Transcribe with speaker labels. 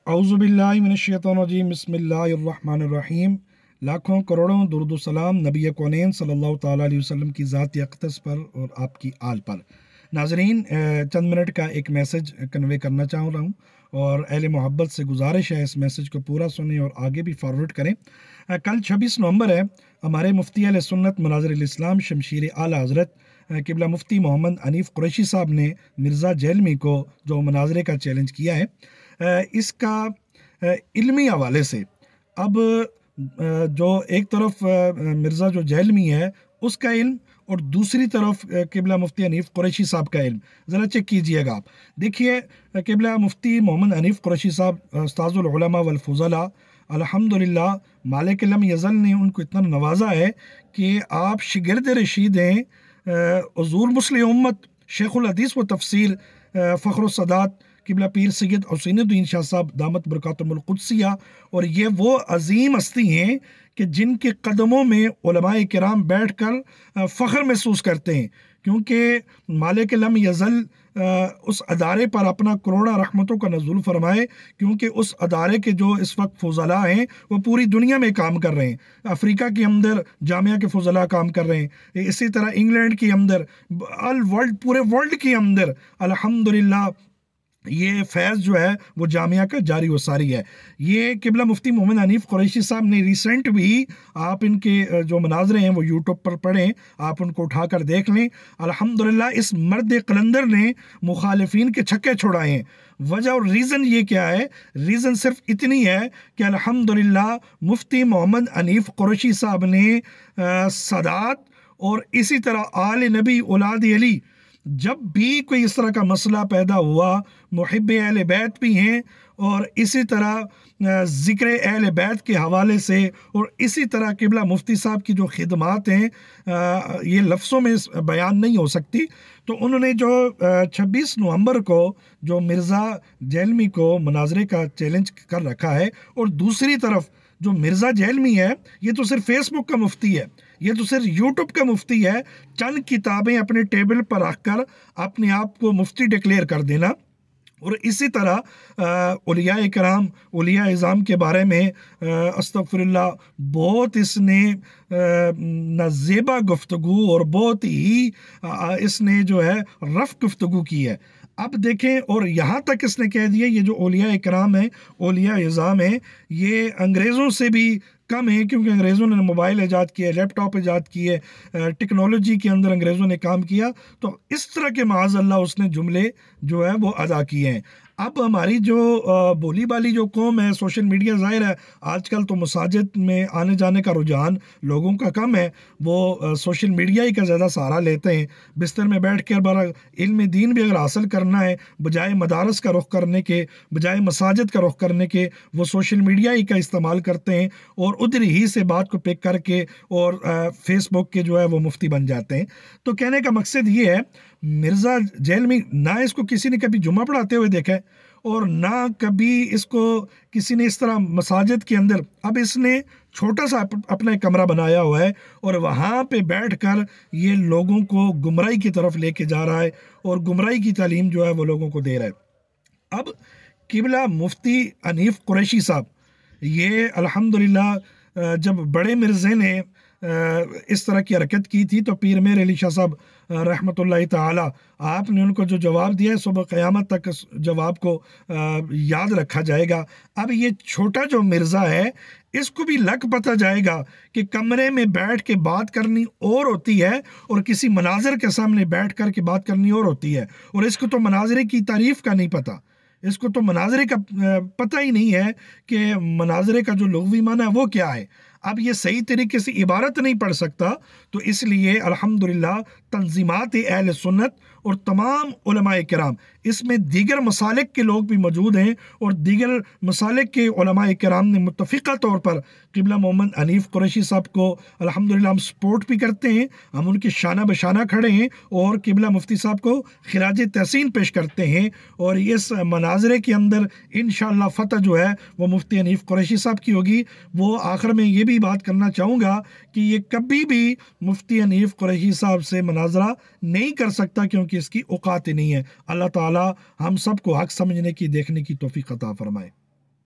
Speaker 1: औज़ुबिल्लाहि मिनश्शैतानिर्रजीम बिस्मिल्लाहिर्रहमानिर्रहीम। लाखों करोड़ों दुरूद सलाम नबी कौनैन सल्लल्लाहु ताला अलैहि वसल्लम की ज़ात अक़दस पर और आपकी आल पर। नाज़रीन, चंद मिनट का एक मैसेज कन्वे करना चाह रहा हूँ और अहले मोहब्बत से गुजारिश है इस मैसेज को पूरा सुनें और आगे भी फॉरवर्ड करें। कल 26 नवंबर है। हमारे मुफ्ती अहले सुन्नत मनाज़िरुल इस्लाम शमशीर आला हज़रत क़िबला मुफ्ती मोहम्मद हनीफ़ कुरैशी साहब ने मिर्ज़ा जहलमी को जो मनाज़रे का चैलेंज किया है, इसका इल्मी हवाले से अब जो एक तरफ मिर्ज़ा जो जहलमी है उसका इल्म और दूसरी तरफ क़िबला मुफ्ती हनीफ़ कुरैशी साहब का इल्म ज़रा चेक कीजिएगा आप। देखिए, क़िबला मुफ्ती मोहम्मद हनीफ़ कुरैशी साहब उस्ताज़ुल उलमा वल फ़ुज़ला अल्हम्दुलिल्लाह मालिक लम यज़ल ने उनको इतना नवाजा है कि आप शिगिर्द रशीद हैं हुज़ूर मुस्लिम उम्मत शेखुल हदीस व तफ़सीर फ़ख्रुल सदात क़िबला पीर सैयद हुसैनुद्दीन शाह साहब दामत बरकातुहुल कुद्सिया। और ये वो अजीम हस्ती हैं कि जिनके कदमों में उलमाए किराम बैठ कर फ़ख्र महसूस करते हैं, क्योंकि मालिक लम यज़ल उस अदारे पर अपना करोड़ा रहमतों का नज़ुल फरमाए, क्योंकि उस अदारे के जो इस वक्त फ़ुज़ला हैं वो पूरी दुनिया में काम कर रहे हैं। अफ्रीका के अंदर जामिया के फ़ुज़ला काम कर रहे हैं, इसी तरह इंग्लैंड के अंदर, ऑल वर्ल्ड, पूरे वर्ल्ड के अंदर अल्हम्दुलिल्लाह ये फैज़ जो है वो जामिया का जारी व सारी है। ये क़िबला मुफ्ती मोहम्मद हनीफ़ कुरैशी साहब ने रिसेंट भी, आप इनके जो मनाज़रे हैं वो यूट्यूब पर पढ़ें, आप उनको उठा कर देख लें। अल्हम्दुलिल्लाह इस मर्द कलंदर ने मुखालिफिन के छक्के छोड़ाए हैं। वजह और रीज़न ये क्या है? रीज़न सिर्फ इतनी है कि अल्हम्दुलिल्लाह मुफ्ती मोहम्मद हनीफ़ कुरैशी साहब ने सदात और इसी तरह आले नबी औलाद अली, जब भी कोई इस तरह का मसला पैदा हुआ, मुहिब्बे अहले बैत भी हैं और इसी तरह ज़िक्र अहले बैत के हवाले से, और इसी तरह क़िबला मुफ्ती साहब की जो खिदमात हैं ये लफ्ज़ों में बयान नहीं हो सकती। तो उन्होंने जो 26 नवंबर को जो मिर्ज़ा जहलमी को मनाज़रे का चैलेंज कर रखा है, और दूसरी तरफ जो मिर्ज़ा जहलमी है ये तो सिर्फ फेसबुक का मुफ्ती है, ये तो सिर्फ यूट्यूब का मुफ्ती है। चंद किताबें अपने टेबल पर रखकर अपने आप को मुफ्ती डिक्लेयर कर देना, और इसी तरह औलिया इकराम, औलिया इज़ाम के बारे में अस्तग़फ़िरुल्लाह बहुत इसने नाज़ेबा गुफ्तगू और बहुत ही इसने जो है रफ़ गुफ्तगू की है। अब देखें, और यहाँ तक इसने कह दिया ये जो औलिया इकराम है, औलिया इज़ाम है, ये अंग्रेज़ों से भी कम है, क्योंकि अंग्रेज़ों ने मोबाइल ईजाद किए, लैपटॉप ईजाद किए, टेक्नोलॉजी के अंदर अंग्रेज़ों ने काम किया। तो इस तरह के माज़अल्लाह उसने जुमले जो है वो अदा किए हैं। अब हमारी जो बोली बाली जो कौम है, सोशल मीडिया, ज़ाहिर है आजकल तो मसाजिद में आने जाने का रुझान लोगों का कम है, वो सोशल मीडिया ही का ज़्यादा सहारा लेते हैं। बिस्तर में बैठ कर बड़ा इल्म दीन भी अगर हासिल करना है, बजाय मदारस का रुख करने के, बजाय मसाजिद का रुख करने के, वो सोशल मीडिया ही का इस्तेमाल करते हैं और उधर ही से बात को पिक करके और फेसबुक के जो है वो मुफ्ती बन जाते हैं। तो कहने का मकसद ये है, मिर्ज़ा जहलमी ना इसको किसी ने कभी जुमा पढ़ाते हुए देखा है, और ना कभी इसको किसी ने इस तरह मसाजिद के अंदर, अब इसने छोटा सा अपना एक कमरा बनाया हुआ है और वहाँ पे बैठकर ये लोगों को गुमराही की तरफ लेके जा रहा है और गुमराही की तालीम जो है वो लोगों को दे रहा है। अब क़िबला मुफ्ती हनीफ़ कुरैशी साहब, ये अल्हम्दुलिल्लाह जब बड़े मिर्ज़े ने इस तरह की हरकत की थी तो पीर मेर अली शाह साहब रहमतुल्लाहि ताला, आपने उनको जो जवाब दिया है सुबह क़यामत तक जवाब को याद रखा जाएगा। अब ये छोटा जो मिर्ज़ा है इसको भी लग पता जाएगा कि कमरे में बैठ के बात करनी और होती है और किसी मनाज़र के सामने बैठ कर के बात करनी और होती है, और इसको तो मनाज़रे की तारीफ़ का नहीं पता, इसको तो मनाज़रे का पता ही नहीं है कि मनाज़रे का जो लुग़वी माना है वो क्या है। अब ये सही तरीके से इबारत नहीं पढ़ सकता, तो इसलिए अल्हम्दुलिल्लाह तंज़ीमात अहले सुन्नत और तमाम उलमाए किराम, इसमें दीगर मसालिक के लोग भी मौजूद हैं और दीगर मसालिक के उलमाए किराम ने मुत्तफ़िक़ा तौर पर क़िबला मोहम्मद हनीफ़ कुरैशी साहब को अल्हम्दुलिल्लाह हम सपोर्ट भी करते हैं, हम उनके शाना बशाना खड़े हैं और क़िबला मुफ्ती साहब को खिराज तहसीन पेश करते हैं। और इस मनाज़रे के अंदर इंशाअल्लाह फ़तह जो है वो मुफ्ती हनीफ़ कुरैशी साहब की होगी। वो आखिर में ये भी बात करना चाहूँगा कि ये कभी भी मुफ्ती हनीफ़ कुरैशी साहब से मनाज़रा नहीं कर सकता, क्योंकि इसकी औकात ही नहीं है। अल्लाह ताला हम सबको हक़ समझने की, देखने की तौफ़ीक़ अता फ़रमाए।